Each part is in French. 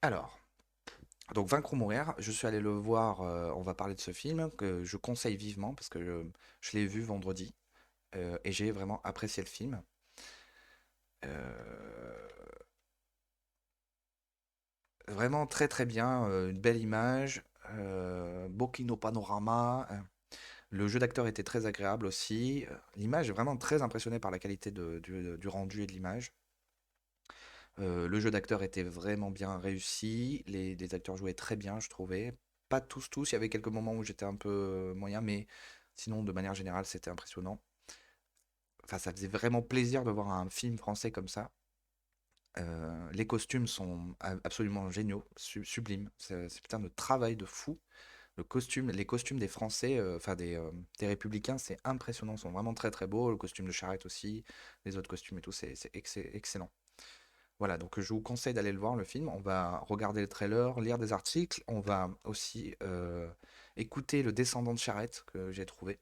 Alors, donc Vaincre ou mourir, je suis allé le voir, on va parler de ce film que je conseille vivement parce que je l'ai vu vendredi et j'ai vraiment apprécié le film. Euh, Vraiment très très bien, une belle image, beau kino panorama. Le jeu d'acteur était très agréable aussi. L'image est vraiment très impressionnée par la qualité du rendu et de l'image. Le jeu d'acteur était vraiment bien réussi. Les acteurs jouaient très bien, je trouvais. Pas tous. Il y avait quelques moments où j'étais un peu moyen, mais sinon, de manière générale, c'était impressionnant. Enfin, ça faisait vraiment plaisir de voir un film français comme ça. Les costumes sont absolument géniaux, sublimes. C'est putain de travail de fou. Les costumes des Français, enfin des Républicains, c'est impressionnant. Ils sont vraiment très très beaux. Le costume de Charrette aussi, les autres costumes et tout, c'est excellent. Voilà, donc je vous conseille d'aller le voir, le film. On va regarder le trailer, lire des articles. On va aussi écouter Le Descendant de Charrette que j'ai trouvé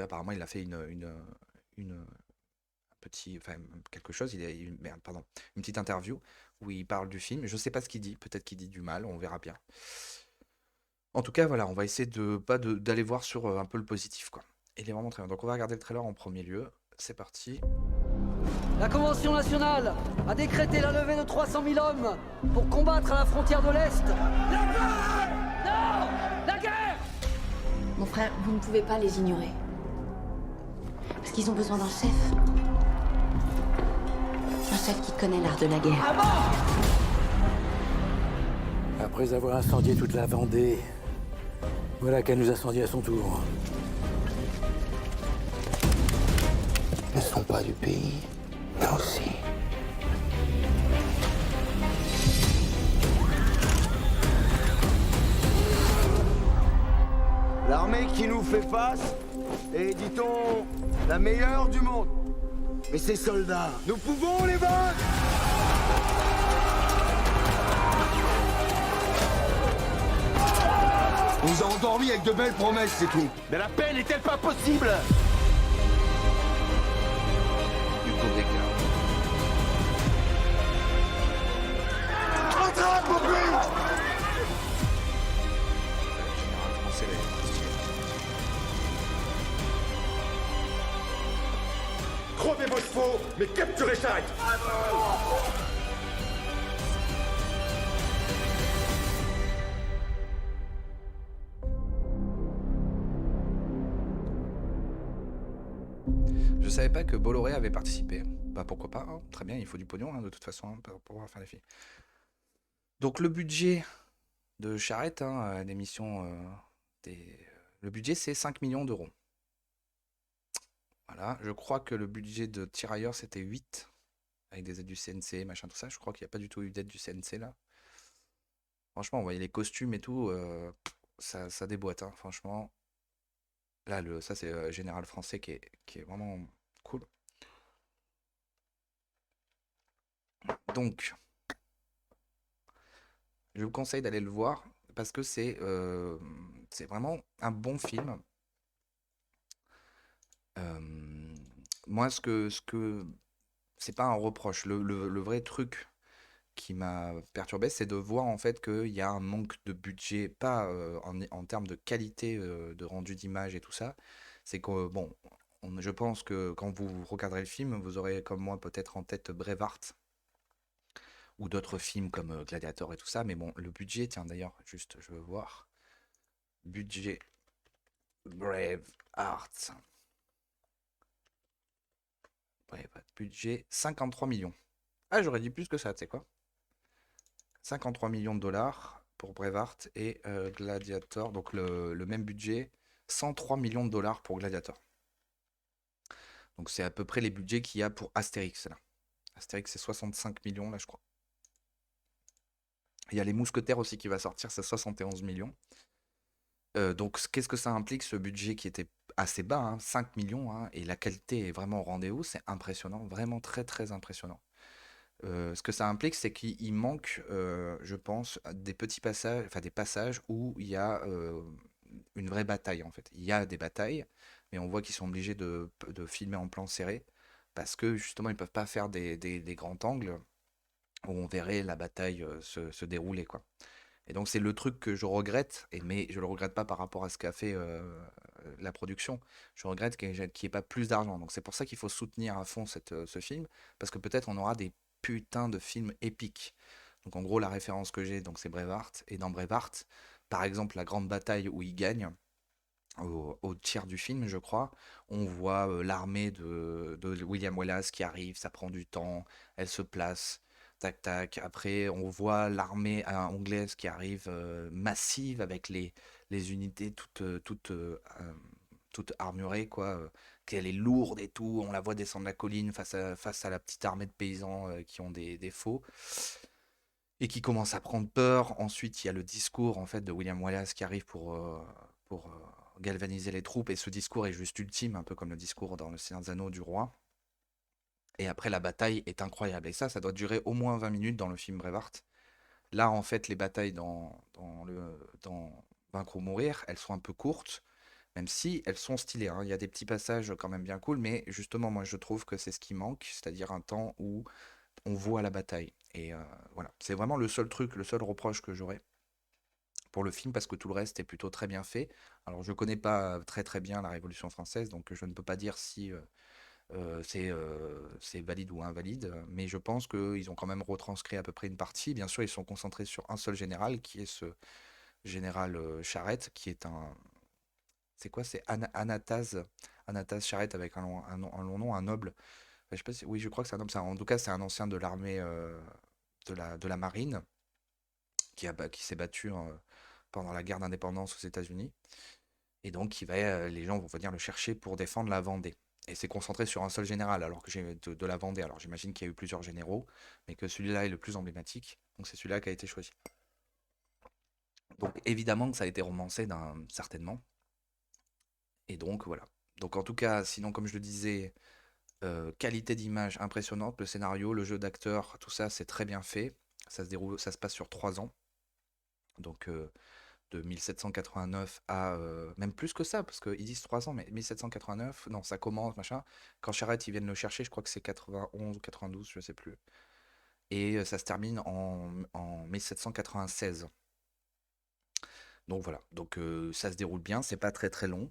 apparemment, il a fait une petit, enfin quelque chose. Merde, pardon, une petite interview où il parle du film. Je sais pas ce qu'il dit. Peut-être qu'il dit du mal. On verra bien. En tout cas, voilà, on va essayer de pas d'aller voir sur un peu le positif, quoi. Il est vraiment très bien. Donc on va regarder le trailer en premier lieu. C'est parti. La Convention nationale a décrété la levée de 300 000 hommes pour combattre à la frontière de l'Est. La paix. Non. La guerre. Mon frère, vous ne pouvez pas les ignorer. Parce qu'ils ont besoin d'un chef. Un chef qui connaît l'art de la guerre. À mort. Après avoir incendié toute la Vendée, voilà qu'elle nous incendie à son tour. Ils ne sont pas du pays, mais aussi. L'armée qui nous fait face est, dit-on, la meilleure du monde. Mais ces soldats, nous pouvons les vaincre! On nous a endormis avec de belles promesses, c'est tout. Mais la paix n'est-elle pas possible? Du coup, des gars. Attrape, mon pays! Général français, là, il est stylé. Crevez vos chevaux, mais capturez Charrette. Je savais pas que Bolloré avait participé. Bah pourquoi pas, hein. Très bien, il faut du pognon hein, de toute façon hein, pour pouvoir faire les films. Donc le budget de Charrette, hein, l'émission, le budget c'est 5 millions d'euros. Voilà, je crois que le budget de Tirailleurs c'était 8, avec des aides du CNC, machin tout ça. Je crois qu'il n'y a pas du tout eu d'aide du CNC là. Franchement, on voyait les costumes et tout, ça déboîte, hein, franchement. Là, ça c'est Général français qui est vraiment cool. Donc, je vous conseille d'aller le voir parce que c'est vraiment un bon film. Euh, Moi, c'est pas un reproche. Le vrai truc qui m'a perturbé, c'est de voir en fait qu'il y a un manque de budget, pas en termes de qualité de rendu d'image et tout ça. C'est que, bon, je pense que quand vous regarderez le film, vous aurez comme moi peut-être en tête Braveheart ou d'autres films comme Gladiator et tout ça. Mais bon, le budget, tiens d'ailleurs, juste, je veux voir. Budget Braveheart. Braveheart, budget 53 millions. Ah, j'aurais dit plus que ça, tu sais quoi? 53 millions de dollars pour Braveheart et Gladiator, donc le même budget, 103 millions de dollars pour Gladiator. Donc c'est à peu près les budgets qu'il y a pour Astérix là. Astérix c'est 65 millions là je crois. Il y a les Mousquetaires aussi qui va sortir, c'est 71 millions. Donc qu'est-ce que ça implique ce budget qui était assez bas, hein, 5 millions, hein, et la qualité est vraiment au rendez-vous, c'est impressionnant, vraiment très très impressionnant. Ce que ça implique, c'est qu'il manque, je pense, des petits passages, enfin des passages où il y a une vraie bataille en fait. Il y a des batailles, mais on voit qu'ils sont obligés de filmer en plan serré parce que justement ils peuvent pas faire des grands angles où on verrait la bataille se dérouler, quoi. Et donc c'est le truc que je regrette, mais je le regrette pas par rapport à ce qu'a fait la production. Je regrette qu'il n'y ait pas plus d'argent. Donc c'est pour ça qu'il faut soutenir à fond ce film, parce que peut-être on aura des putains de films épiques. Donc en gros la référence que j'ai, donc c'est Braveheart, et dans Braveheart, par exemple la grande bataille où il gagne, au tiers du film, je crois, on voit l'armée de William Wallace qui arrive, ça prend du temps, elle se place, tac tac. Après, on voit l'armée anglaise qui arrive massive avec les unités toutes armurées, quoi. Qu'elle est lourde et tout, on la voit descendre la colline face à la petite armée de paysans qui ont des faux et qui commence à prendre peur. Ensuite, il y a le discours en fait de William Wallace qui arrive pour galvaniser les troupes, et ce discours est juste ultime, un peu comme le discours dans Le Seigneur des Anneaux du roi. Et après, la bataille est incroyable. Et ça doit durer au moins 20 minutes dans le film Braveheart. Là, en fait, les batailles dans Vaincre ou Mourir, elles sont un peu courtes, même si elles sont stylées, hein. Il y a des petits passages quand même bien cool, mais justement, moi, je trouve que c'est ce qui manque, c'est-à-dire un temps où on voit la bataille. Et voilà, c'est vraiment le seul truc, le seul reproche que j'aurais pour le film, parce que tout le reste est plutôt très bien fait. Alors, je connais pas très très bien la Révolution française, donc je ne peux pas dire si c'est valide ou invalide, mais je pense qu'ils ont quand même retranscrit à peu près une partie. Bien sûr, ils sont concentrés sur un seul général, qui est ce général Charette, qui est un... C'est quoi? C'est Anatase Charette, avec un long nom, un noble. Je sais pas si... Oui, je crois que c'est un noble. En tout cas, c'est un ancien de l'armée de la marine qui s'est battu pendant la guerre d'indépendance aux États-Unis. Et donc, les gens vont venir le chercher pour défendre la Vendée. Et c'est concentré sur un seul général, alors que j'ai de la Vendée. Alors j'imagine qu'il y a eu plusieurs généraux, mais que celui-là est le plus emblématique. Donc c'est celui-là qui a été choisi. Donc évidemment que ça a été romancé certainement. Et donc voilà. Donc en tout cas, sinon comme je le disais, qualité d'image impressionnante, le scénario, le jeu d'acteur, tout ça c'est très bien fait. Ça se passe sur 3 ans. Donc de 1789 à même plus que ça, parce qu'ils disent 3 ans, mais 1789, non, ça commence, machin. Quand Charette, ils viennent le chercher, je crois que c'est 91 ou 92, je sais plus. Et ça se termine en 1796. Donc voilà, donc ça se déroule bien, c'est pas très très long.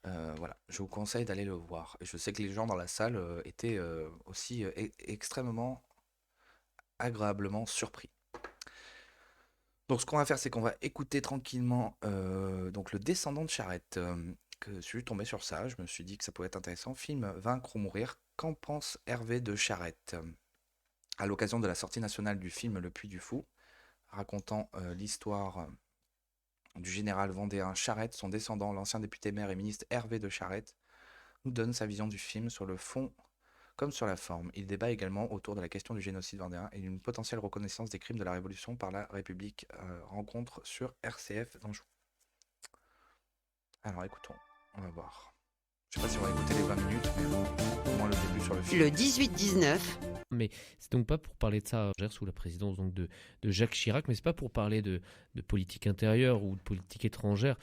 Voilà, je vous conseille d'aller le voir. Et je sais que les gens dans la salle étaient aussi extrêmement agréablement surpris. Donc ce qu'on va faire, c'est qu'on va écouter tranquillement donc Le Descendant de Charette. Que je suis tombé sur ça, je me suis dit que ça pouvait être intéressant. Film Vaincre ou Mourir, qu'en pense Hervé de Charette? À l'occasion de la sortie nationale du film Le Puy du Fou, racontant l'histoire du général vendéen Charette, son descendant, l'ancien député-maire et ministre Hervé de Charette, nous donne sa vision du film sur le fond comme sur la forme. Il débat également autour de la question du génocide vendéen et d'une potentielle reconnaissance des crimes de la Révolution par la République. Rencontre sur RCF d'Anjou. Alors écoutons, on va voir. Je sais pas si on va écouter les 20 minutes, mais au moins le début sur le film. Le 18-19. Mais c'est donc pas pour parler de ça sous la présidence donc de Jacques Chirac, mais c'est pas pour parler de politique intérieure ou de politique étrangère.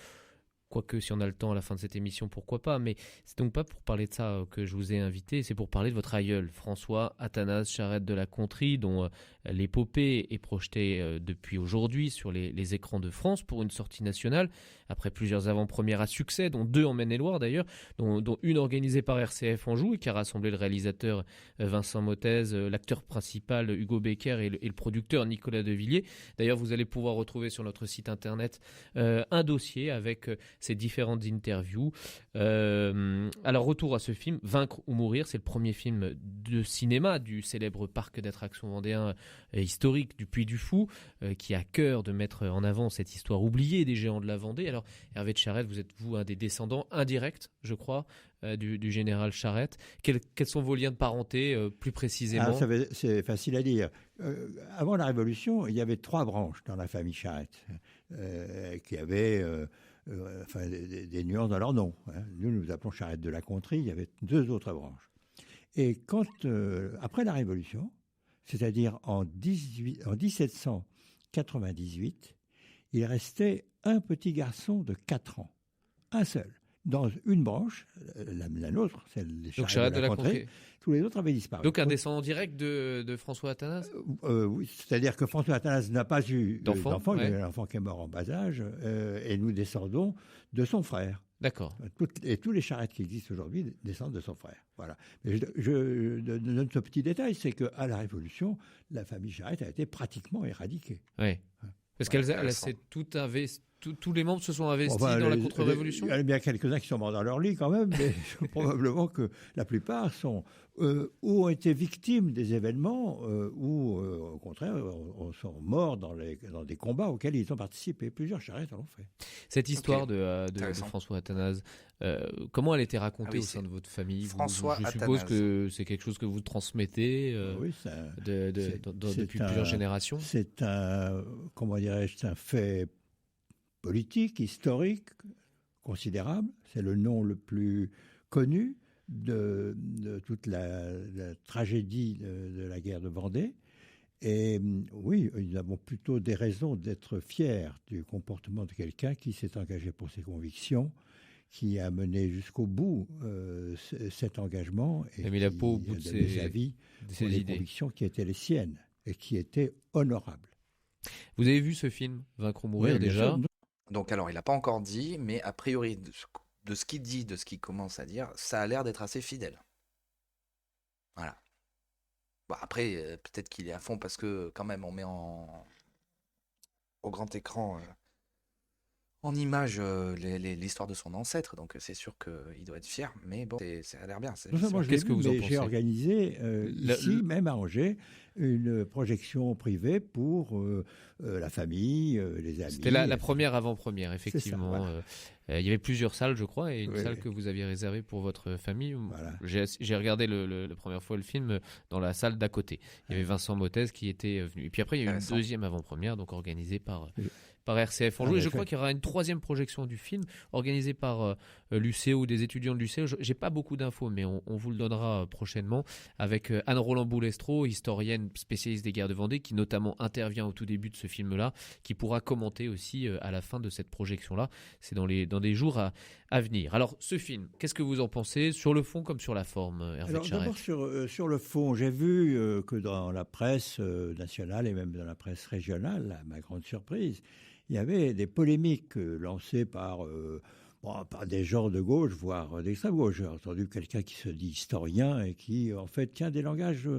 Quoique, si on a le temps à la fin de cette émission, pourquoi pas. Mais c'est donc pas pour parler de ça que je vous ai invité, c'est pour parler de votre aïeul, François Athanase Charette de la Contrie, dont l'épopée est projetée depuis aujourd'hui sur les écrans de France pour une sortie nationale, après plusieurs avant-premières à succès, dont 2 en Maine-et-Loire d'ailleurs, dont une organisée par RCF Anjou et qui a rassemblé le réalisateur Vincent Mottez, l'acteur principal Hugo Becker et le producteur Nicolas Devilliers. D'ailleurs, vous allez pouvoir retrouver sur notre site internet un dossier avec ces différentes interviews. Alors, retour à ce film, Vaincre ou Mourir, c'est le premier film de cinéma du célèbre parc d'attractions vendéen historique du Puy du Fou, qui a à cœur de mettre en avant cette histoire oubliée des géants de la Vendée. Alors, Hervé de Charette, vous êtes un des descendants indirects, je crois, du général Charette. Quels sont vos liens de parenté, plus précisément? C'est facile à dire. Avant la Révolution, il y avait 3 branches dans la famille Charette, qui avaient des nuances dans leur nom. Hein. Nous appelons Charette de la Contrie, il y avait 2 autres branches. Et après la Révolution, c'est-à-dire en 1798, il restait un petit garçon de 4 ans, un seul, dans une branche, la nôtre, celle des Donc Charrettes Charrette de la Contrée, tous les autres avaient disparu. Donc un descendant direct de François Athanase. Oui, c'est-à-dire que François Athanase n'a pas eu d'enfant, il ouais. a eu un enfant qui est mort en bas âge, et nous descendons de son frère. D'accord. Et tous les Charrettes qui existent aujourd'hui descendent de son frère. Voilà. Mais je donne ce petit détail, c'est qu'à la Révolution, la famille Charrette a été pratiquement éradiquée. Oui. Parce qu'elle s'est tous les membres se sont investis dans la contre-révolution. Il y en a bien quelques-uns qui sont morts dans leur lit quand même, mais probablement que la plupart ou ont été victimes des événements, ou au contraire sont morts dans des combats auxquels ils ont participé. Plusieurs Charrettes en ont fait. Cette histoire de François Athanase, comment elle était racontée au sein de votre famille? Je suppose que c'est quelque chose que vous transmettez oui, depuis plusieurs générations. C'est c'est un fait politique, historique, considérable. C'est le nom le plus connu de toute la tragédie de la guerre de Vendée. Et oui, nous avons plutôt des raisons d'être fiers du comportement de quelqu'un qui s'est engagé pour ses convictions, qui a mené jusqu'au bout cet engagement et qui a au bout de ses avis pour les convictions qui étaient les siennes et qui étaient honorables. Vous avez vu ce film, Vaincre ou mourir, oui, sûr. déjà? Donc alors, il n'a pas encore dit, mais a priori, de ce qu'il dit, de ce qu'il commence à dire, ça a l'air d'être assez fidèle. Voilà. Bon, après, peut-être qu'il est à fond parce que quand même, on met au grand écran en image l'histoire de son ancêtre, donc c'est sûr qu'il doit être fier, mais bon, ça a l'air bien. Qu'est-ce que vous en pensez? J'ai organisé ici, même à Angers, une projection privée pour la famille, les amis. C'était la première avant-première, effectivement. Ça, voilà. Il y avait plusieurs salles, je crois, et une Oui, salle que vous aviez réservée pour votre famille. Voilà. J'ai regardé la première fois le film dans la salle d'à côté. Il y avait Vincent Mottez qui était venu. Et puis après, il y a eu une deuxième avant-première, donc organisée par RCF Anjou. Et je crois qu'il y aura une troisième projection du film organisée par l'UCO ou des étudiants de l'UCO. J'ai pas beaucoup d'infos, mais on vous le donnera prochainement, avec Anne Roland-Boulestro, historienne spécialiste des guerres de Vendée, qui notamment intervient au tout début de ce film-là, qui pourra commenter aussi à la fin de cette projection-là. C'est dans des jours à venir. Alors, ce film, qu'est-ce que vous en pensez, sur le fond comme sur la forme, Hervé Charette? D'abord, sur le fond, j'ai vu que dans la presse nationale et même dans la presse régionale, à ma grande surprise, il y avait des polémiques lancées par des gens de gauche, voire d'extrême gauche. J'ai entendu quelqu'un qui se dit historien et qui, en fait, tient des langages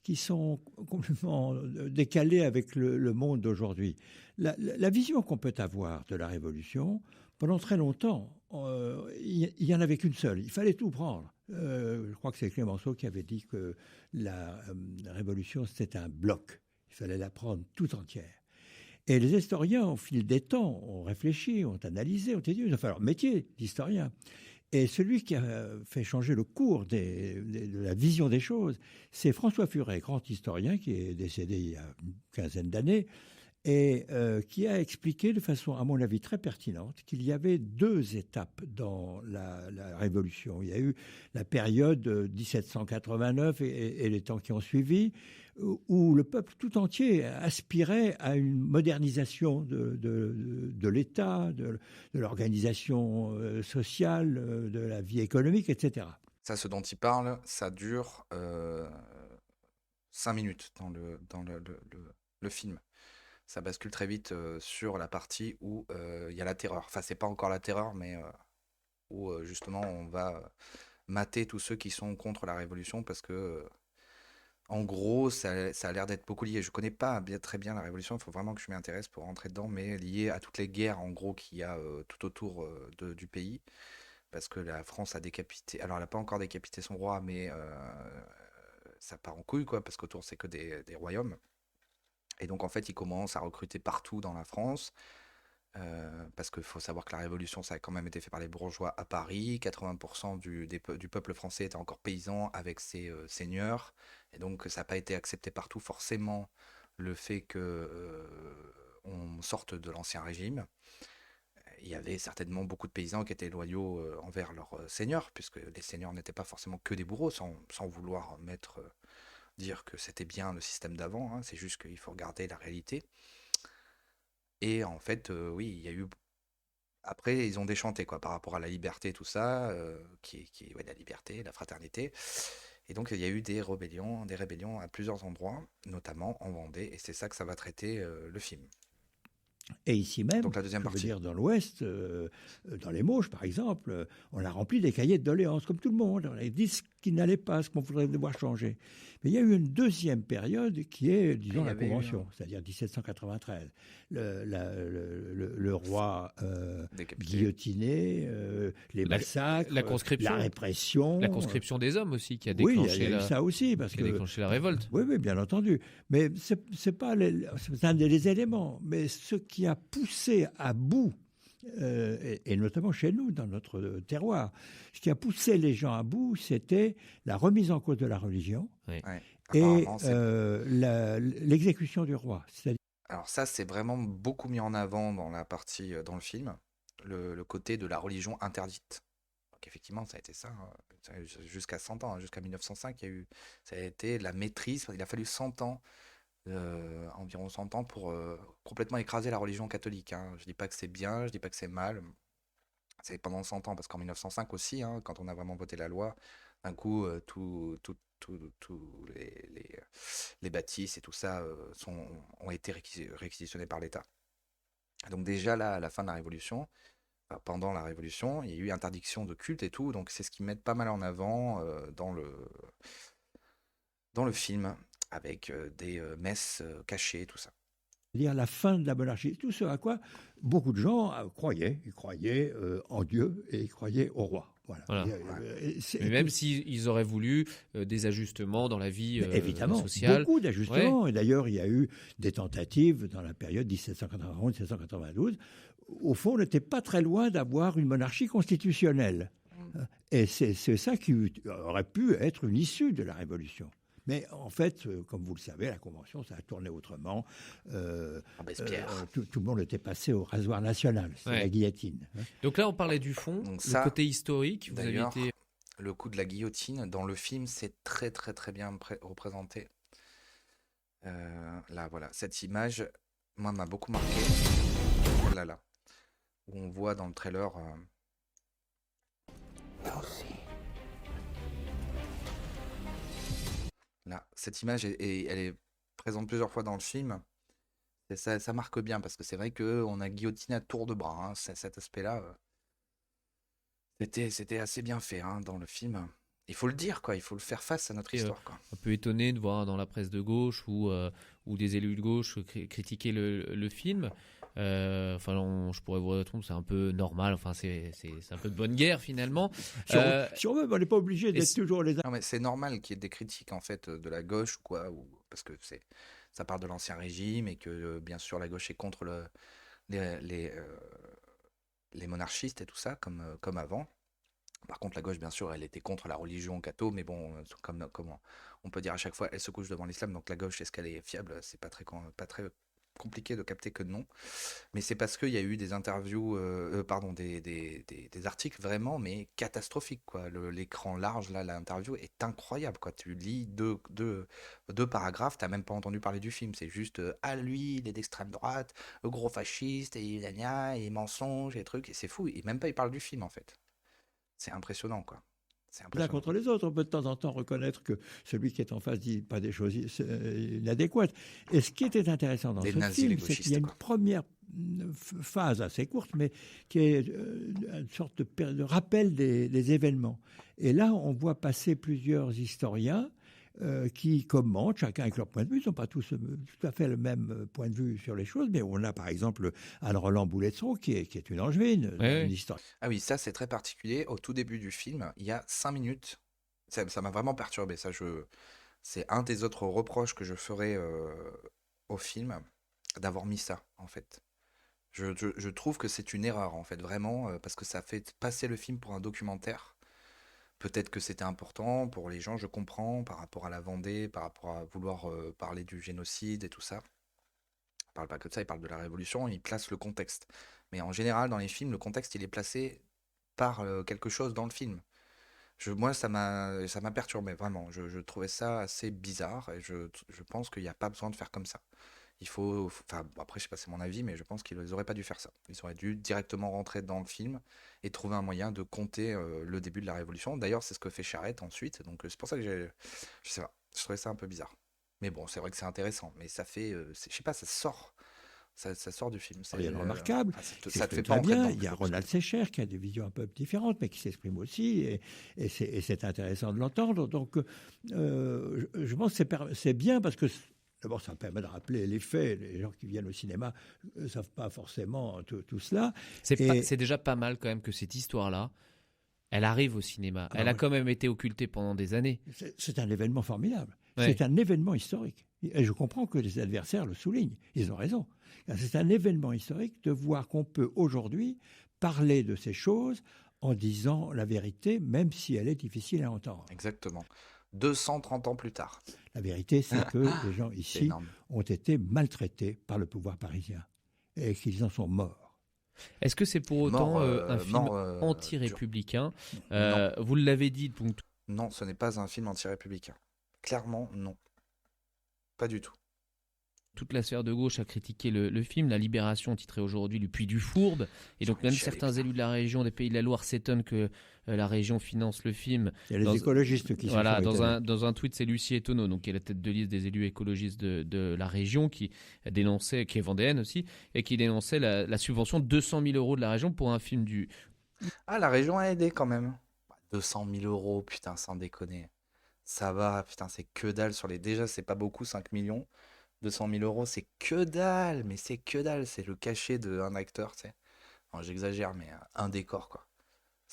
qui sont complètement décalés avec le monde d'aujourd'hui. La vision qu'on peut avoir de la Révolution, pendant très longtemps, il n'y en avait qu'une seule. Il fallait tout prendre. Je crois que c'est Clémenceau qui avait dit que la Révolution, c'était un bloc. Il fallait la prendre tout entière. Et les historiens, au fil des temps, ont réfléchi, ont analysé, ont dit, il va falloir leur métier d'historien. Et celui qui a fait changer le cours de la vision des choses, c'est François Furet, grand historien qui est décédé il y a une quinzaine d'années, et qui a expliqué de façon, à mon avis, très pertinente, qu'il y avait deux étapes dans la Révolution. Il y a eu la période 1789 et les temps qui ont suivi, où le peuple tout entier aspirait à une modernisation de l'État, de l'organisation sociale, de la vie économique, etc. Ça, ce dont il parle, ça dure 5 minutes dans le film. Ça bascule très vite sur la partie où il y a la terreur. Enfin, c'est pas encore la terreur, mais où justement on va mater tous ceux qui sont contre la Révolution parce que, en gros, ça a l'air d'être beaucoup lié. Je connais pas très bien la Révolution, il faut vraiment que je m'y intéresse pour rentrer dedans, mais lié à toutes les guerres, en gros, qu'il y a tout autour du pays. Parce que la France a décapité... Alors, elle n'a pas encore décapité son roi, mais ça part en couille, quoi, parce qu'autour, c'est que des royaumes. Et donc, en fait, ils commencent à recruter partout dans la France, parce qu'il faut savoir que la Révolution, ça a quand même été fait par les bourgeois à Paris. 80% du peuple français était encore paysan avec ses seigneurs. Et donc, ça n'a pas été accepté partout, forcément, le fait qu'on sorte de l'Ancien Régime. Il y avait certainement beaucoup de paysans qui étaient loyaux envers leurs seigneurs, puisque les seigneurs n'étaient pas forcément que des bourreaux, sans vouloir dire que c'était bien le système d'avant, hein, c'est juste qu'il faut regarder la réalité. Et en fait, oui, il y a eu Après, ils ont déchanté quoi, par rapport à la liberté, tout ça, ouais, la liberté, la fraternité. Et donc, il y a eu des rébellions à plusieurs endroits, notamment en Vendée, et c'est ça que ça va traiter le film. Et ici même, Donc la deuxième je veux partie. dire dans l'Ouest, dans les Mauges par exemple, on a rempli des cahiers de doléances comme tout le monde. On a dit ce qui n'allait pas, ce qu'on voudrait devoir changer. Mais il y a eu une deuxième période qui est, disons, Il y la avait eu Convention, c'est-à-dire 1793. Le roi décapité. guillotiné, les massacres, la conscription. la répression. La conscription des hommes aussi qui a Oui, il y déclenché, a eu ça aussi. Parce qui a déclenché la révolte. Oui, oui, bien entendu. Mais c'est pas c'est un des éléments. Mais ce qui a poussé à bout, et notamment chez nous, dans notre terroir, ce qui a poussé les gens à bout, c'était la remise en cause de la religion Oui. Ouais. et Apparemment, l'exécution du roi. C'est-à-dire alors ça, c'est vraiment beaucoup mis en avant dans la partie, dans le film, le côté de la religion interdite. Donc effectivement, ça a été ça, jusqu'à 100 ans, jusqu'à 1905, ça a été la maîtrise. Il a fallu 100 ans, environ 100 ans pour complètement écraser la religion catholique, hein. Je dis pas que c'est bien, je dis pas que c'est mal. C'est pendant 100 ans, parce qu'en 1905 aussi, hein, quand on a vraiment voté la loi, d'un coup, les bâtisses et tout ça ont été réquisitionnés par l'État. Donc déjà là, à la fin de la Révolution, enfin, pendant la Révolution, il y a eu interdiction de culte et tout, donc c'est ce qu'ils mettent pas mal en avant dans le film, avec des messes cachées, tout ça. C'est-à-dire la fin de la monarchie. Tout ce à quoi beaucoup de gens croyaient. Ils croyaient en Dieu et ils croyaient au roi. Voilà. Mais même s'ils auraient voulu des ajustements dans la vie évidemment, sociale. Beaucoup d'ajustements. Ouais. Et d'ailleurs, il y a eu des tentatives dans la période 1791-1792. Au fond, on n'était pas très loin d'avoir une monarchie constitutionnelle. Et c'est ça qui aurait pu être une issue de la Révolution. Mais en fait, comme vous le savez, la Convention, ça a tourné autrement. Tout le monde était passé au rasoir national, c'est la guillotine. Donc là, on parlait du fond, Donc le côté historique. Vous avez d'ailleurs, été... le coup de la guillotine, dans le film, c'est très très très bien représenté. Là, voilà, cette image, moi, m'a beaucoup marqué. Là, où on voit dans le trailer... Là, cette image, elle est présente plusieurs fois dans le film. Et ça marque bien, parce que c'est vrai qu'on a guillotiné à tour de bras, hein. Cet aspect-là, c'était assez bien fait, hein, dans le film. Il faut le dire, quoi. Il faut le faire face à notre histoire, quoi. Un peu étonné de voir dans la presse de gauche ou des élus de gauche critiquer le film. Je pourrais vous répondre, c'est un peu normal. Enfin, c'est un peu de bonne guerre finalement. Si on veut, on n'est pas obligé d'être toujours les. Non, mais c'est normal qu'il y ait des critiques en fait de la gauche ou quoi, parce que ça parle de l'ancien régime et que bien sûr la gauche est contre les monarchistes et tout ça, comme avant. Par contre, la gauche, bien sûr, elle était contre la religion catho, mais bon, comme on peut dire à chaque fois, elle se couche devant l'islam, donc la gauche, est-ce qu'elle est fiable? C'est pas très compliqué de capter que non. Mais c'est parce qu'il y a eu des interviews, des articles vraiment, mais catastrophiques, quoi. L'écran large, là, l'interview est incroyable, quoi. Tu lis deux paragraphes, t'as même pas entendu parler du film. C'est juste, lui, il est d'extrême droite, le gros fasciste, et et mensonges, et trucs, et c'est fou. Et même pas, il parle du film, en fait. C'est impressionnant, quoi. C'est L'un contre les autres, on peut de temps en temps reconnaître que celui qui est en face dit pas des choses inadéquates. Et ce qui était intéressant dans ce film, c'est qu'il y a une première phase assez courte, mais qui est une sorte de rappel des événements. Et là, on voit passer plusieurs historiens qui commentent, chacun avec leur point de vue. Ils n'ont pas tous tout à fait le même point de vue sur les choses, mais on a par exemple Anne-Roland Bouletreau, qui est une angevine, une historienne. Ah oui, ça c'est très particulier. Au tout début du film, il y a 5 minutes. Ça m'a vraiment perturbé. C'est un des autres reproches que je ferais au film, d'avoir mis ça, en fait. Je trouve que c'est une erreur, en fait, vraiment, parce que ça fait passer le film pour un documentaire. Peut-être que c'était important pour les gens, je comprends, par rapport à la Vendée, par rapport à vouloir parler du génocide et tout ça. Il parle pas que de ça, il parle de la Révolution, il place le contexte. Mais en général, dans les films, le contexte, il est placé par quelque chose dans le film. Moi, ça m'a perturbé, vraiment. Je trouvais ça assez bizarre et je pense qu'il n'y a pas besoin de faire comme ça. Enfin, après, je sais pas, c'est mon avis, mais je pense qu'ils n'auraient pas dû faire ça. Ils auraient dû directement rentrer dans le film et trouver un moyen de compter le début de la Révolution. D'ailleurs, c'est ce que fait Charette ensuite. Donc, c'est pour ça que je sais pas, je trouvais ça un peu bizarre. Mais bon, c'est vrai que c'est intéressant. Mais ça fait, je sais pas, ça sort. Ça sort du film. Il y a le remarquable, Enfin, qui ça te fait s'exprime pas très entrer bien. dedans. Il y a Ronald Secher qui a des visions un peu différentes, mais qui s'exprime aussi, et c'est intéressant de l'entendre. Donc, je pense que c'est bien parce que d'abord, ça permet de rappeler les faits. Les gens qui viennent au cinéma ne savent pas forcément tout cela. C'est déjà pas mal quand même que cette histoire-là, elle arrive au cinéma. Elle a quand même été occultée pendant des années. C'est un événement formidable. Ouais. C'est un événement historique. Et je comprends que les adversaires le soulignent. Ils ont raison. C'est un événement historique de voir qu'on peut aujourd'hui parler de ces choses en disant la vérité, même si elle est difficile à entendre. Exactement. 230 ans plus tard. La vérité, c'est que les gens C'est ici énorme. ont été maltraités par le pouvoir parisien et qu'ils en sont morts. Est-ce que c'est pour autant un film dur. anti-républicain Non. Vous l'avez dit, donc Non, ce n'est pas un film anti-républicain. Clairement, non. Pas du tout. toute la sphère de gauche a critiqué le film. La Libération titrait aujourd'hui Le Puy du Fourbe. Et donc même Jean-Michel, certains putain. élus de la région, des Pays de la Loire, s'étonnent que la région finance le film. Il y a les écologistes qui sont Voilà, sur les télés. dans un tweet, c'est Lucie Etonneau, donc qui est la tête de liste des élus écologistes de la région, qui dénonçait, qui est vendéenne aussi, et qui dénonçait la subvention de 200 000 € de la région pour un film du... Ah, la région a aidé quand même. 200 000 €, putain, sans déconner. Ça va, putain, c'est que dalle sur les... Déjà, c'est pas beaucoup, 5 millions. 200 000 €, c'est que dalle, mais c'est que dalle. C'est le cachet d'un acteur, tu sais. Non, j'exagère, mais un décor, quoi.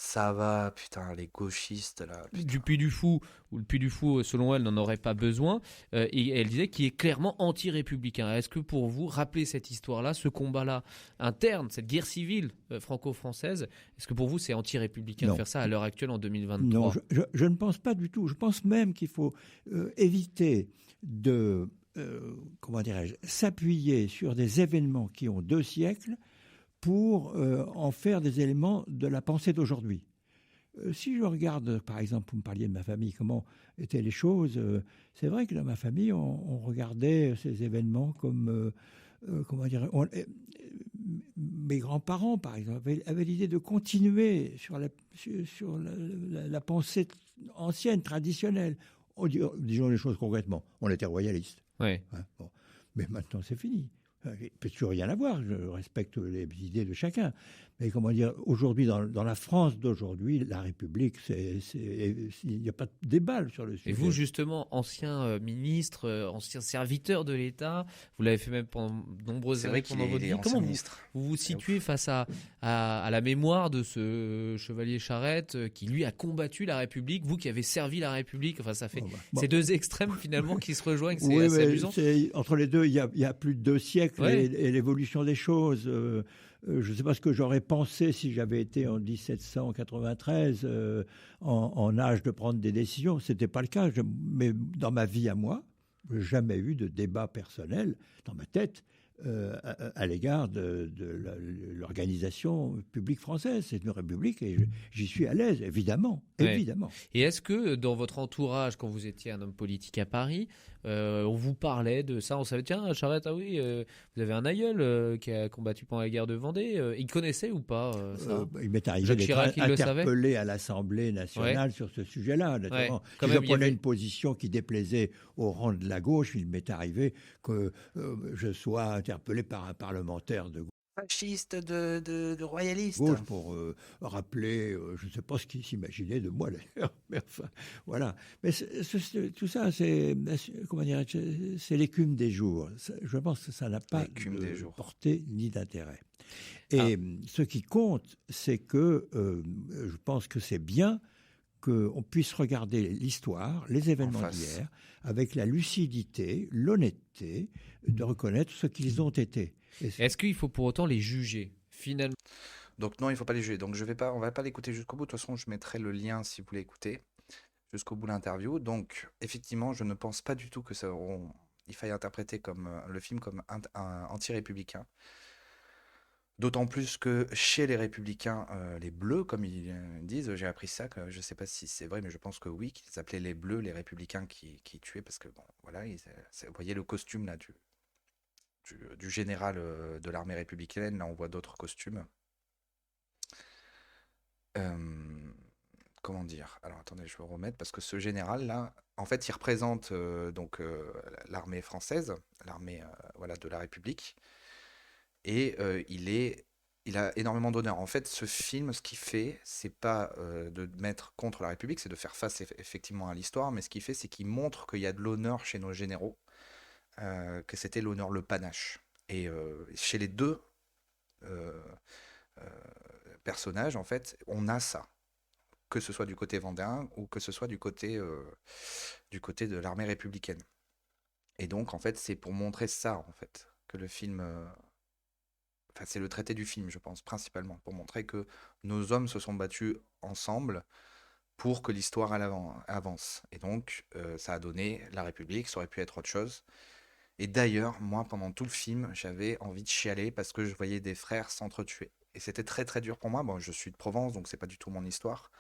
Ça va, putain, les gauchistes, là. Putain. du Puy du Fou, ou le Puy du Fou, selon elle, n'en aurait pas besoin, et elle disait qu'il est clairement anti-républicain. Est-ce que pour vous, rappeler cette histoire-là, ce combat-là interne, cette guerre civile franco-française, est-ce que pour vous, c'est anti-républicain de Non. faire ça à l'heure actuelle, en 2023 Non, je ne pense pas du tout. Je pense même qu'il faut éviter de, comment dirais-je, s'appuyer sur des événements qui ont 2 siècles pour en faire des éléments de la pensée d'aujourd'hui. Si je regarde, par exemple, vous me parliez de ma famille, comment étaient les choses, c'est vrai que dans ma famille, on regardait ces événements comme, comment dire, mes grands-parents, par exemple, avaient l'idée de continuer sur la pensée ancienne, traditionnelle. Disons les choses concrètement, on était royalistes. Ouais. Hein, bon. Mais maintenant, c'est fini. Il peut toujours rien avoir, je respecte les idées de chacun. Mais comment dire, aujourd'hui, dans la France d'aujourd'hui, la République, il n'y a pas de débat sur le sujet. Et vous, justement, ancien ministre, ancien serviteur de l'État, vous l'avez fait même pendant de nombreuses C'est années vrai qu'il pendant votre est vie. ancien Comment ministre. vous situez face à la mémoire de ce chevalier Charette qui, lui, a combattu la République, vous qui avez servi la République? Enfin, ça fait Bon. ces deux extrêmes, finalement, qui se rejoignent. C'est Oui, assez mais amusant. entre les deux, il y a plus de 2 siècles Ouais. et l'évolution des choses. Je ne sais pas ce que j'aurais pensé si j'avais été en 1793 en âge de prendre des décisions. Ce n'était pas le cas. Mais dans ma vie à moi, je n'ai jamais eu de débat personnel dans ma tête à l'égard de l'organisation publique française. C'est une république et j'y suis à l'aise, évidemment. Ouais. Évidemment. Et est-ce que dans votre entourage, quand vous étiez un homme politique à Paris, on vous parlait de ça? On savait, tiens, Charette, ah oui, vous avez un aïeul qui a combattu pendant la guerre de Vendée. Il connaissait ou pas ça? Il m'est arrivé Jacques d'être Chirac, il le savait? interpellé à l'Assemblée nationale sur ce sujet-là. Notamment. Quand Si même, je il y prenais avait- une position qui déplaisait au rang de la gauche, il m'est arrivé que je sois interpellé par un parlementaire de Fasciste de royaliste. gauche pour rappeler, je ne sais pas ce qu'il s'imaginait de moi d'ailleurs, mais enfin, voilà. Mais tout ça, c'est, comment dirais-je, c'est l'écume des jours. Je pense que ça n'a pas L'écume de des jours. portée ni d'intérêt. Et ce qui compte, c'est que je pense que c'est bien qu'on puisse regarder l'histoire, les événements face. d'hier, avec la lucidité, l'honnêteté de reconnaître ce qu'ils ont été. Et Est-ce qu'il faut pour autant les juger, finalement? Donc non, il faut pas les juger. Donc on va pas l'écouter jusqu'au bout. De toute façon, je mettrai le lien si vous voulez écouter jusqu'au bout de l'interview. Donc effectivement, je ne pense pas du tout que il faille interpréter comme le film comme un anti-républicain. D'autant plus que chez les républicains, les bleus, comme ils disent, j'ai appris ça, que je sais pas si c'est vrai, mais je pense que oui, qu'ils appelaient les bleus les républicains qui tuaient, parce que bon, voilà, vous voyez le costume là du du général de l'armée républicaine. Là, on voit d'autres costumes. Comment dire? Alors attendez, je vais remettre parce que ce général-là, en fait, il représente donc l'armée française, l'armée voilà, de la République, et il a énormément d'honneur. En fait, ce film, ce qu'il fait, c'est pas de mettre contre la République, c'est de faire face effectivement à l'histoire, mais ce qu'il fait, c'est qu'il montre qu'il y a de l'honneur chez nos généraux, que c'était l'honneur, le panache. Et chez les deux euh, euh, personnages, en fait, on a ça, que ce soit du côté vendéen ou que ce soit du côté de l'armée républicaine. Et donc, en fait, c'est pour montrer ça, en fait, que le film... Enfin, c'est le traité du film, je pense, principalement, pour montrer que nos hommes se sont battus ensemble pour que l'histoire avance. Et donc, ça a donné la République, ça aurait pu être autre chose. Et d'ailleurs, moi, pendant tout le film, j'avais envie de chialer parce que je voyais des frères s'entretuer. Et c'était très très dur pour moi. Bon, je suis de Provence, donc c'est pas du tout mon histoire,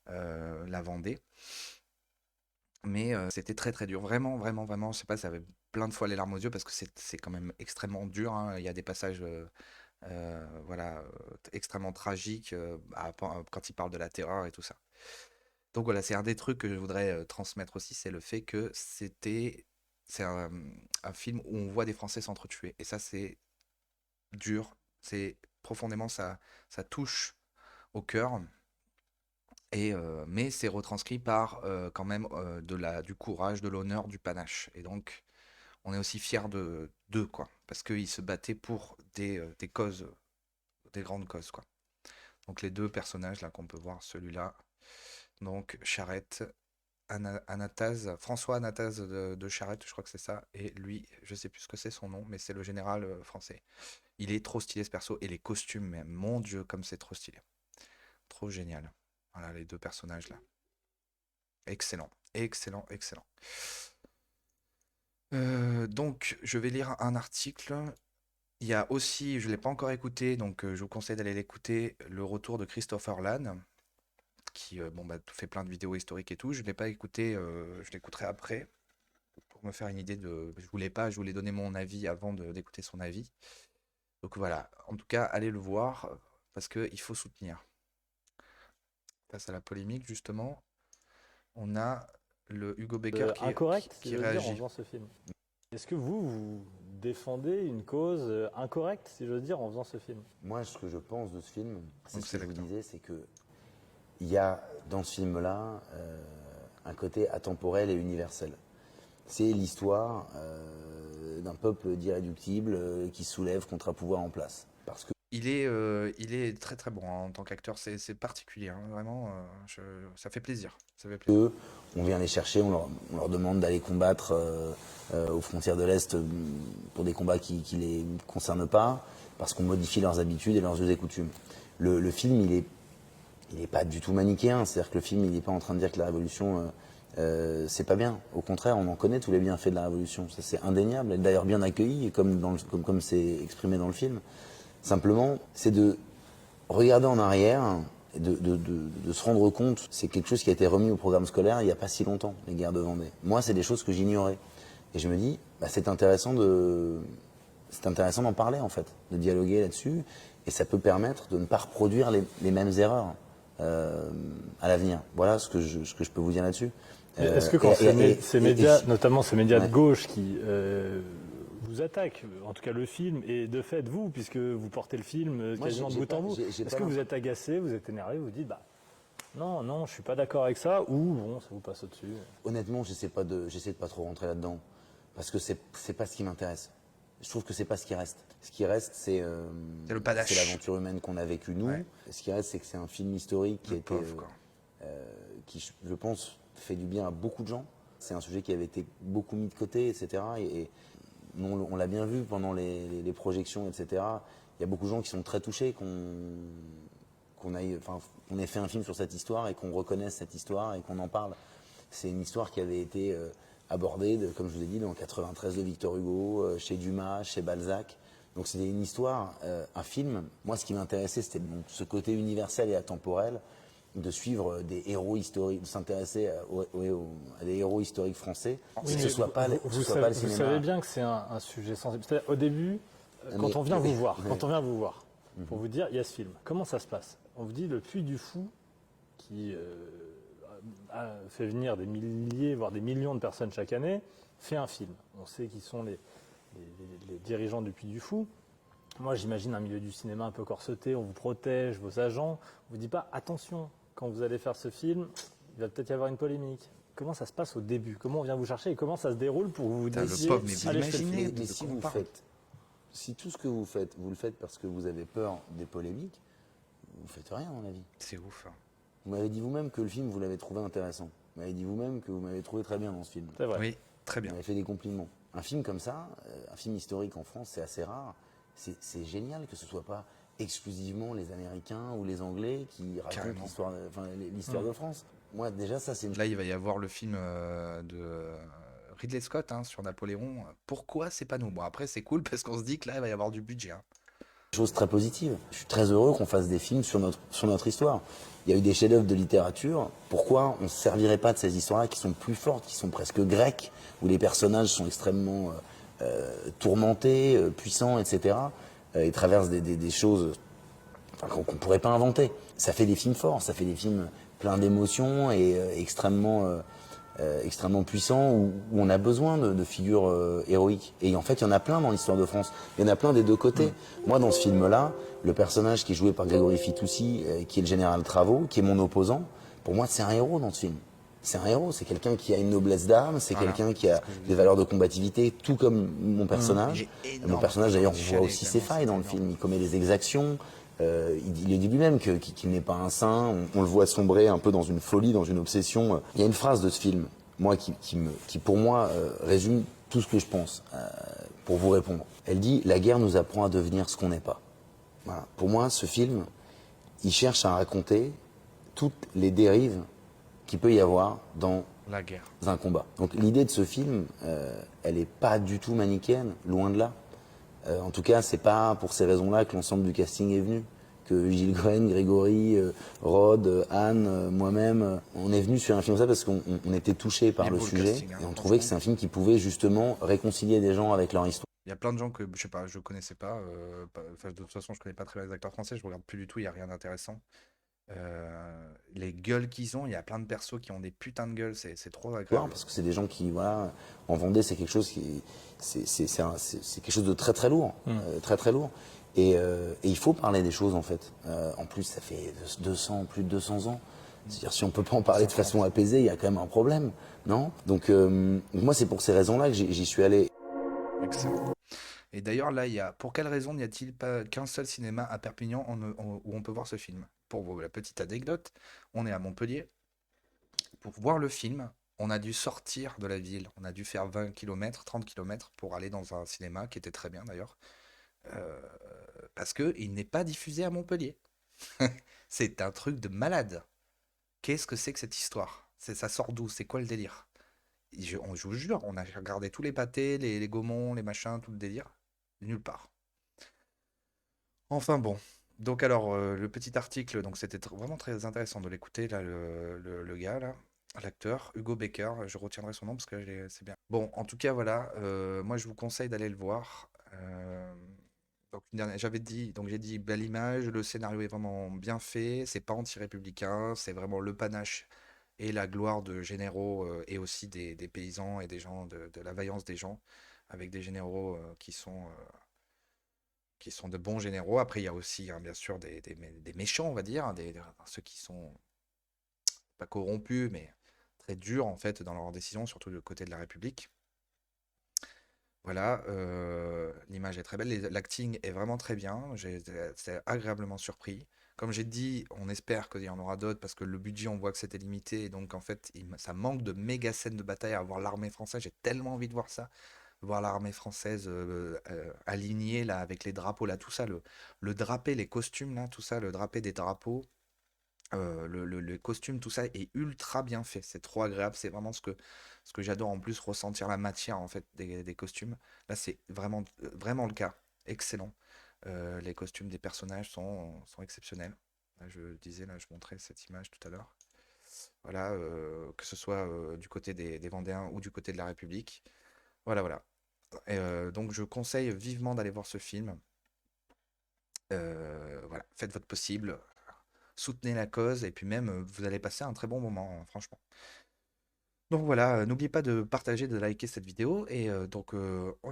la Vendée. Mais c'était très très dur. Vraiment, vraiment, vraiment. Je sais pas, ça avait plein de fois les larmes aux yeux parce que c'est quand même extrêmement dur, hein. Il y a des passages voilà, extrêmement tragiques quand il parle de la terreur et tout ça. Donc voilà, c'est un des trucs que je voudrais transmettre aussi, c'est le fait que c'est un film où on voit des Français s'entretuer. Et ça, c'est dur. C'est profondément, ça touche au cœur. Mais c'est retranscrit par quand même du courage, de l'honneur, du panache. Et donc, on est aussi fiers d'eux, quoi. Parce qu'ils se battaient pour des causes, des grandes causes, quoi. Donc les deux personnages là qu'on peut voir, celui-là, donc Charette, Anatase, François Anatase de Charette, je crois que c'est ça, et lui, je sais plus ce que c'est son nom, mais c'est le général français. Il est trop stylé ce perso, et les costumes, mais mon Dieu, comme c'est trop stylé. Trop génial. Voilà les deux personnages là. Excellent, excellent, excellent. Donc, je vais lire un article. Il y a aussi, je ne l'ai pas encore écouté, donc je vous conseille d'aller l'écouter, le retour de Christopher Lann, qui fait plein de vidéos historiques et tout. Je ne l'ai pas écouté, je l'écouterai après, pour me faire une idée de... je voulais donner mon avis avant d'écouter son avis. Donc voilà, en tout cas, allez le voir, parce qu'il faut soutenir. Face à la polémique, justement, on a le Hugo Becker incorrect, qui réagit. en faisant ce film. Est-ce que vous défendez une cause incorrecte, si j'ose dire, en faisant ce film? Moi, ce que je pense de ce film, c'est Donc, ce que je vous l'acteur. disais, c'est que il y a dans ce film-là un côté atemporel et universel. C'est l'histoire d'un peuple d'irréductibles qui se soulève contre un pouvoir en place. Parce que Il est très très bon hein, en tant qu'acteur, c'est particulier, hein, vraiment, ça fait plaisir. Ça fait plaisir. eux, on vient les chercher, on leur demande d'aller combattre aux frontières de l'Est pour des combats qui les concernent pas, parce qu'on modifie leurs habitudes et leurs us et coutumes. Le film, il est pas du tout manichéen, c'est-à-dire que le film, il n'est pas en train de dire que la révolution, c'est pas bien. Au contraire, on en connaît tous les bienfaits de la révolution. Ça, c'est indéniable, et d'ailleurs bien accueilli, comme c'est exprimé dans le film. Simplement, c'est de regarder en arrière et de se rendre compte, c'est quelque chose qui a été remis au programme scolaire il n'y a pas si longtemps, les guerres de Vendée. Moi, c'est des choses que j'ignorais. Et je me dis, c'est intéressant d'en parler, en fait, de dialoguer là-dessus, et ça peut permettre de ne pas reproduire les mêmes erreurs à l'avenir. Voilà ce que je peux vous dire là-dessus. Est-ce que quand ces médias, notamment ces médias de gauche qui vous attaquent, en tout cas le film, et de fait vous, puisque vous portez le film quasiment de bout en bout, est-ce que vous êtes agacé, vous êtes énervé, vous dites non, je suis pas d'accord avec ça, ou bon, ça vous passe au-dessus? Honnêtement, j'essaie de pas trop rentrer là-dedans, parce que c'est pas ce qui m'intéresse. Je trouve que c'est pas ce qui reste. Ce qui reste, c'est l'aventure humaine qu'on a vécue nous. Ouais. Ce qui reste, c'est que c'est un film historique qui a été, qui, je pense, fait du bien à beaucoup de gens. C'est un sujet qui avait été beaucoup mis de côté, etc. Et on l'a bien vu pendant les projections, etc. Il y a beaucoup de gens qui sont très touchés qu'on ait fait un film sur cette histoire et qu'on reconnaisse cette histoire et qu'on en parle. C'est une histoire qui avait été abordée, comme je vous ai dit, dans 93 de Victor Hugo, chez Dumas, chez Balzac. Donc c'était une histoire, un film. Moi, ce qui m'intéressait, c'était ce côté universel et atemporel. de suivre des héros historiques, de s'intéresser à des héros historiques français, oui, que ce soit pas le cinéma. Vous savez bien que c'est un sujet sensible. C'est-à-dire, au début, quand on vient vous voir, pour vous dire, il y a ce film. Comment ça se passe? On vous dit le Puy du Fou, qui a fait venir des milliers, voire des millions de personnes chaque année, fait un film. On sait qui sont les dirigeants du Puy du Fou. Moi, j'imagine un milieu du cinéma un peu corseté, on vous protège, vos agents. On vous dit pas, attention, quand vous allez faire ce film, il va peut-être y avoir une polémique. Comment ça se passe au début? Comment on vient vous chercher et comment ça se déroule pour vous décider Mais si vous faites, si tout ce que vous faites, vous le faites parce que vous avez peur des polémiques, vous faites rien, à mon avis. C'est ouf. Hein. Vous m'avez dit vous-même que le film, vous l'avez trouvé intéressant. Vous m'avez dit vous-même que vous m'avez trouvé très bien dans ce film. C'est vrai. Oui, très bien. Vous m'avez fait des compliments. Un film comme ça, un film historique en France, c'est assez rare. C'est génial que ce soit pas exclusivement les Américains ou les Anglais qui racontent l'histoire de France. Moi, déjà, ça, c'est une... Là, il va y avoir le film de Ridley Scott sur Napoléon. Pourquoi c'est pas nous? Bon, après, c'est cool parce qu'on se dit que là, il va y avoir du budget. Chose très positive. Je suis très heureux qu'on fasse des films sur notre histoire. Il y a eu des chefs-d'œuvre de littérature. Pourquoi on ne se servirait pas de ces histoires-là qui sont plus fortes, qui sont presque grecques, où les personnages sont extrêmement tourmentés, puissants, etc. Et traversent des choses qu'on ne pourrait pas inventer. Ça fait des films forts, ça fait des films pleins d'émotions et extrêmement puissants où on a besoin de figures héroïques. Et en fait, il y en a plein dans l'histoire de France. Il y en a plein des deux côtés. Moi, dans ce film-là, le personnage qui est joué par Grégory Fitoussi, qui est le général Travaux, qui est mon opposant, pour moi, c'est un héros dans ce film. C'est un héros, c'est quelqu'un qui a une noblesse d'âme, c'est quelqu'un qui a des valeurs de combativité, tout comme mon personnage. Mon personnage, d'ailleurs, on voit aussi ses failles dans le film. Il commet des exactions. Il dit lui-même qu'il n'est pas un saint. On le voit sombrer un peu dans une folie, dans une obsession. Il y a une phrase de ce film, moi, qui pour moi, résume tout ce que je pense, pour vous répondre. Elle dit « La guerre nous apprend à devenir ce qu'on n'est pas ». Voilà. Pour moi, ce film, il cherche à raconter toutes les dérives qu'il peut y avoir dans la guerre, un combat. Donc l'idée de ce film, elle n'est pas du tout manichéenne, loin de là. En tout cas, c'est pas pour ces raisons-là que l'ensemble du casting est venu. Que Gilles Gohen, Grégory, Rod, Anne, moi-même, on est venu sur un film comme ça parce qu'on était touchés par le sujet et on trouvait que c'est un film qui pouvait justement réconcilier des gens avec leur histoire. Il y a plein de gens que je sais pas, je connaissais pas. De toute façon, je connais pas très bien les acteurs français. Je regarde plus du tout. Il y a rien d'intéressant. Les gueules qu'ils ont, il y a plein de persos qui ont des putains de gueules, c'est trop agréable. Parce que c'est des gens qui, voilà, en Vendée, c'est quelque chose c'est quelque chose de très très lourd, très très lourd. Et il faut parler des choses en fait. En plus, ça fait plus de 200 ans. C'est-à-dire, si on peut pas en parler de façon apaisée, il y a quand même un problème, non? Donc moi, c'est pour ces raisons-là que j'y suis allé. Excellent. Et d'ailleurs, là, pour quelle raison n'y a-t-il pas qu'un seul cinéma à Perpignan où on peut voir ce film? Pour la petite anecdote, on est à Montpellier. Pour voir le film, on a dû sortir de la ville. On a dû faire 20 km, 30 km pour aller dans un cinéma qui était très bien d'ailleurs. Parce qu'il n'est pas diffusé à Montpellier. C'est un truc de malade. Qu'est-ce que c'est que cette histoire? Ça sort d'où? C'est quoi le délire? Je vous jure, on a regardé tous les pâtés, les Gaumont, les machins, tout le délire. Nulle part. Enfin bon. Donc alors, le petit article, donc c'était vraiment très intéressant de l'écouter, là, le gars, là, l'acteur, Hugo Becker, je retiendrai son nom parce que c'est bien. Bon, en tout cas, voilà, moi je vous conseille d'aller le voir. Donc j'ai dit belle image, le scénario est vraiment bien fait, c'est pas anti-républicain, c'est vraiment le panache et la gloire de généraux et aussi des paysans et des gens, de la vaillance des gens, avec des généraux qui sont de bons généraux. Après, il y a aussi, bien sûr, des méchants, on va dire, ceux qui sont pas corrompus, mais très durs, en fait, dans leurs décisions, surtout du côté de la République. Voilà, l'image est très belle, l'acting est vraiment très bien, j'étais agréablement surpris. Comme j'ai dit, on espère qu'il y en aura d'autres, parce que le budget, on voit que c'était limité, et donc, en fait, ça manque de méga scènes de bataille à voir l'armée française, j'ai tellement envie de voir ça. Voir l'armée française alignée là avec les drapeaux là, tout ça, le drapé, les costumes là, tout ça, le drapé des drapeaux, le costume, tout ça est ultra bien fait. C'est trop agréable, c'est vraiment ce que j'adore en plus, ressentir la matière en fait des costumes. Là, c'est vraiment vraiment le cas, excellent. Les costumes des personnages sont exceptionnels. Là, je montrais cette image tout à l'heure. Voilà, que ce soit du côté des Vendéens ou du côté de la République. Voilà, voilà. Et, donc je conseille vivement d'aller voir ce film. Voilà, faites votre possible, soutenez la cause et puis même vous allez passer un très bon moment, hein, franchement. Donc voilà, n'oubliez pas de partager, de liker cette vidéo et donc